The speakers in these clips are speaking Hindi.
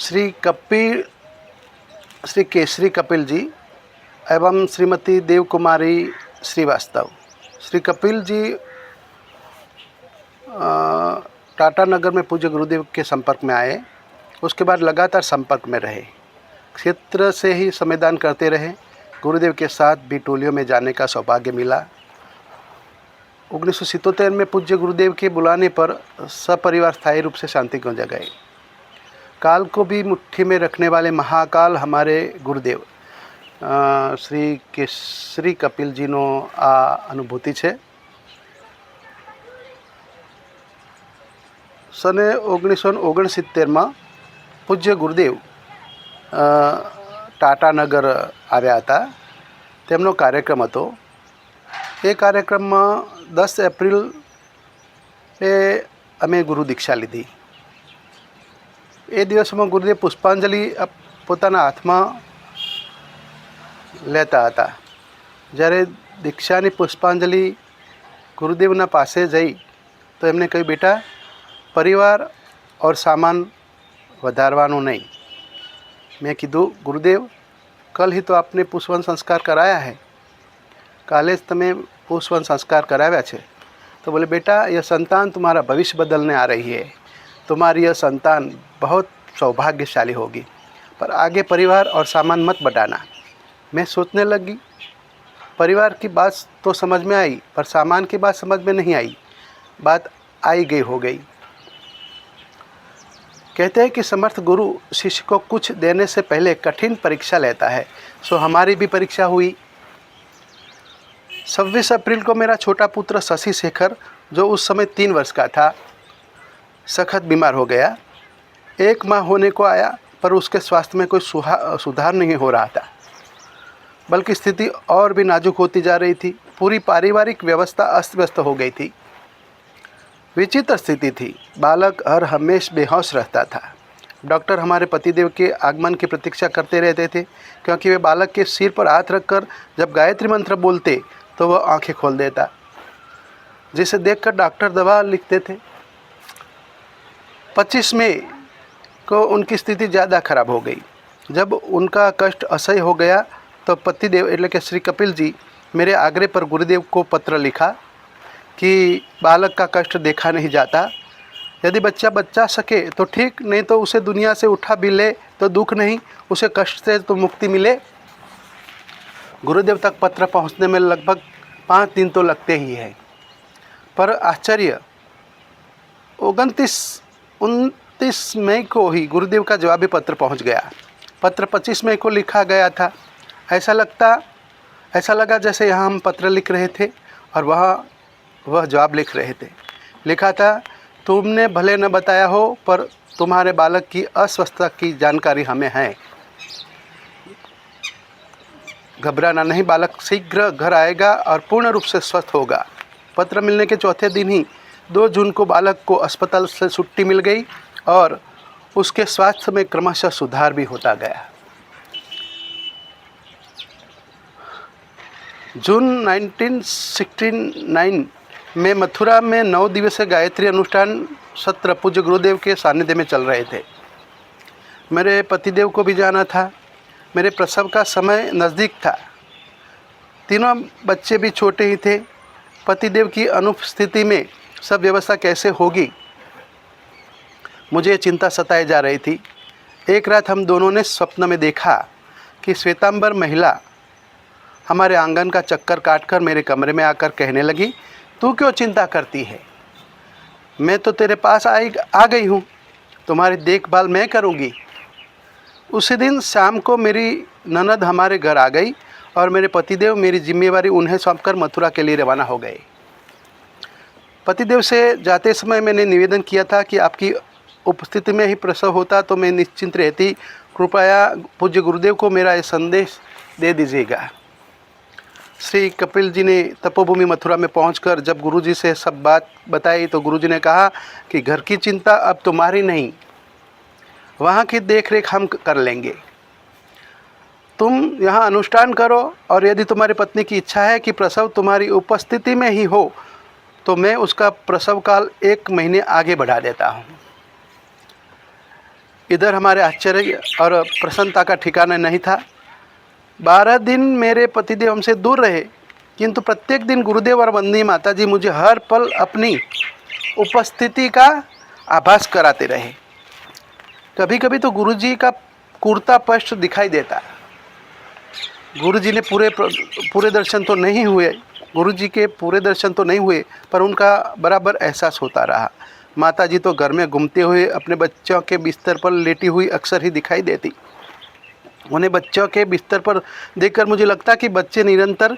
श्री केसरी कपिल जी एवं श्रीमती देव कुमारी श्रीवास्तव। श्री कपिल जी टाटा नगर में पूज्य गुरुदेव के संपर्क में आए। उसके बाद लगातार संपर्क में रहे, क्षेत्र से ही समयदान करते रहे। गुरुदेव के साथ बिटोलियों में जाने का सौभाग्य मिला। 1977 में पूज्य गुरुदेव के बुलाने पर सपरिवार स्थायी रूप से शांति कुंज गए। काल को भी मुट्ठी में रखने वाले महाकाल हमारे गुरुदेव श्री केसरी कपिल जी नो आ अनुभूति है। सने 1969 में पूज्य गुरुदेव टाटा नगर આવ્યા હતા। તેમનો કાર્યક્રમ હતો। એ કાર્યક્રમમાં 10 એપ્રિલે અમે ગુરુ દીક્ષા લીધી। એ દિવસમાં ગુરુદેવ પુષ્પાંજલિ પોતાના હાથમાં લેતા હતા। જ્યારે દીક્ષાની પુષ્પાંજલિ ગુરુદેવના પાસે જઈ તો એમને કહ્યું, બેટા परिवार और सामान વધારવાનો नहीं। मैं कीधु, गुरुदेव कल ही तो आपने पुष्पवन संस्कार कराया है, काले तमे पुष्पवन संस्कार कराव्या है। तो बोले, बेटा यह संतान तुम्हारा भविष्य बदलने आ रही है, तुम्हारी यह संतान बहुत सौभाग्यशाली होगी, पर आगे परिवार और सामान मत बढ़ाना। मैं सोचने लगी, परिवार की बात तो समझ में आई पर सामान की बात समझ में नहीं आई। बात आई गई हो गई। कहते हैं कि समर्थ गुरु शिष्य को कुछ देने से पहले कठिन परीक्षा लेता है। सो हमारी भी परीक्षा हुई। 26 अप्रैल को मेरा छोटा पुत्र शशि शेखर, जो उस समय 3 वर्ष का था, सखत बीमार हो गया। 1 माह होने को आया पर उसके स्वास्थ्य में कोई सुधार नहीं हो रहा था, बल्कि स्थिति और भी नाजुक होती जा रही थी। पूरी पारिवारिक व्यवस्था अस्त व्यस्त हो गई थी। विचित्र स्थिति थी। बालक हर हमेश बेहोश रहता था। डॉक्टर हमारे पतिदेव के आगमन की प्रतीक्षा करते रहते थे, क्योंकि वे बालक के सिर पर हाथ रखकर जब गायत्री मंत्र बोलते तो वह आंखें खोल देता, जिसे देखकर डॉक्टर दवा लिखते थे। 25 मई को उनकी स्थिति ज़्यादा खराब हो गई। जब उनका कष्ट असह्य हो गया तो पतिदेव એટલે કે श्री कपिल जी मेरे आग्रह पर गुरुदेव को पत्र लिखा कि बालक का कष्ट देखा नहीं जाता। यदि बच्चा बचा सके तो ठीक, नहीं तो उसे दुनिया से उठा भी ले तो दुख नहीं, उसे कष्ट से तो मुक्ति मिले। गुरुदेव तक पत्र पहुंचने में लगभग 5 दिन तो लगते ही हैं, पर आश्चर्य 29 मई को ही गुरुदेव का जवाबी पत्र पहुंच गया। पत्र 25 मई को लिखा गया था। ऐसा लगा जैसे यहाँ हम पत्र लिख रहे थे और वह जवाब लिख रहे थे। लिखा था, तुमने भले न बताया हो पर तुम्हारे बालक की अस्वस्थता की जानकारी हमें है। घबराना नहीं, बालक शीघ्र घर आएगा और पूर्ण रूप से स्वस्थ होगा। पत्र मिलने के चौथे दिन ही 2 जून को बालक को अस्पताल से छुट्टी मिल गई और उसके स्वास्थ्य में क्रमशः सुधार भी होता गया। जून 1969 में मथुरा में 9 दिवसीय गायत्री अनुष्ठान सत्र पूज्य गुरुदेव के सानिध्य में चल रहे थे। मेरे पतिदेव को भी जाना था। मेरे प्रसव का समय नज़दीक था। तीनों बच्चे भी छोटे ही थे। पतिदेव की अनुपस्थिति में सब व्यवस्था कैसे होगी, मुझे चिंता सताए जा रही थी। एक रात हम दोनों ने स्वप्न में देखा कि श्वेतांबर महिला हमारे आंगन का चक्कर काटकर मेरे कमरे में आकर कहने लगी, तू क्यों चिंता करती है, मैं तो तेरे पास आ गई हूँ, तुम्हारी देखभाल मैं करूँगी। उसी दिन शाम को मेरी ननद हमारे घर आ गई और मेरे पतिदेव मेरी जिम्मेवारी उन्हें सौंपकर मथुरा के लिए रवाना हो गए। पतिदेव से जाते समय मैंने निवेदन किया था कि आपकी उपस्थिति में ही प्रसव होता तो मैं निश्चिंत रहती। कृपया पूज्य गुरुदेव को मेरा ये संदेश दे दीजिएगा। श्री कपिल जी ने तपोभूमि मथुरा में पहुंचकर जब गुरुजी से सब बात बताई तो गुरुजी ने कहा कि घर की चिंता अब तुम्हारी नहीं, वहाँ की देखरेख हम कर लेंगे। तुम यहाँ अनुष्ठान करो और यदि तुम्हारी पत्नी की इच्छा है कि प्रसव तुम्हारी उपस्थिति में ही हो तो मैं उसका प्रसव काल 1 महीने आगे बढ़ा देता हूँ। इधर हमारे आश्चर्य और प्रसन्नता का ठिकाना नहीं था। 12 दिन मेरे पतिदेव हमसे दूर रहे, किंतु प्रत्येक दिन गुरुदेव और वंदनी माता जी मुझे हर पल अपनी उपस्थिति का आभास कराते रहे। कभी कभी तो गुरुजी का कुर्ता पृष्ठ दिखाई देता। गुरुजी ने पूरे दर्शन तो नहीं हुए, गुरुजी के पूरे दर्शन तो नहीं हुए, पर उनका बराबर एहसास होता रहा। माता जी तो घर में घूमते हुए अपने बच्चों के बिस्तर पर लेटी हुई अक्सर ही दिखाई देती। उन्हें बच्चों के बिस्तर पर देखकर मुझे लगता कि बच्चे निरंतर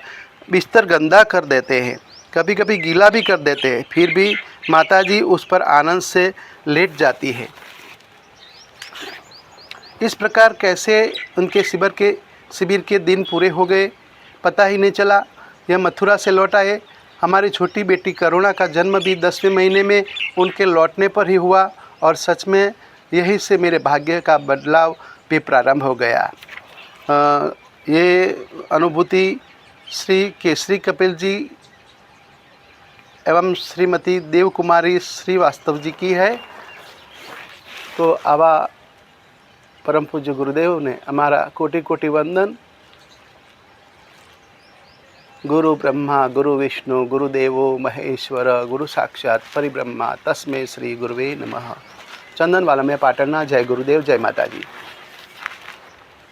बिस्तर गंदा कर देते हैं, कभी कभी गीला भी कर देते हैं, फिर भी माताजी उस पर आनंद से लेट जाती है। इस प्रकार कैसे उनके शिविर के दिन पूरे हो गए, पता ही नहीं चला। यह मथुरा से लौट आए। हमारी छोटी बेटी करुणा का जन्म भी 10वें महीने में उनके लौटने पर ही हुआ, और सच में यही से मेरे भाग्य का बदलाव भी प्रारंभ हो गया। ये अनुभूति श्री केसरी कपिल जी एवं श्रीमती देव कुमारी श्रीवास्तव जी की है। तो आवा परम पूज्य गुरुदेव ने हमारा कोटि कोटि वंदन। गुरु ब्रह्मा गुरु विष्णु गुरुदेवो महेश्वर गुरु साक्षात परिब्रह्मा तस्मै श्री गुरुवे नमः। चंदन वाला में पाटणना। जय गुरुदेव, जय माता जी।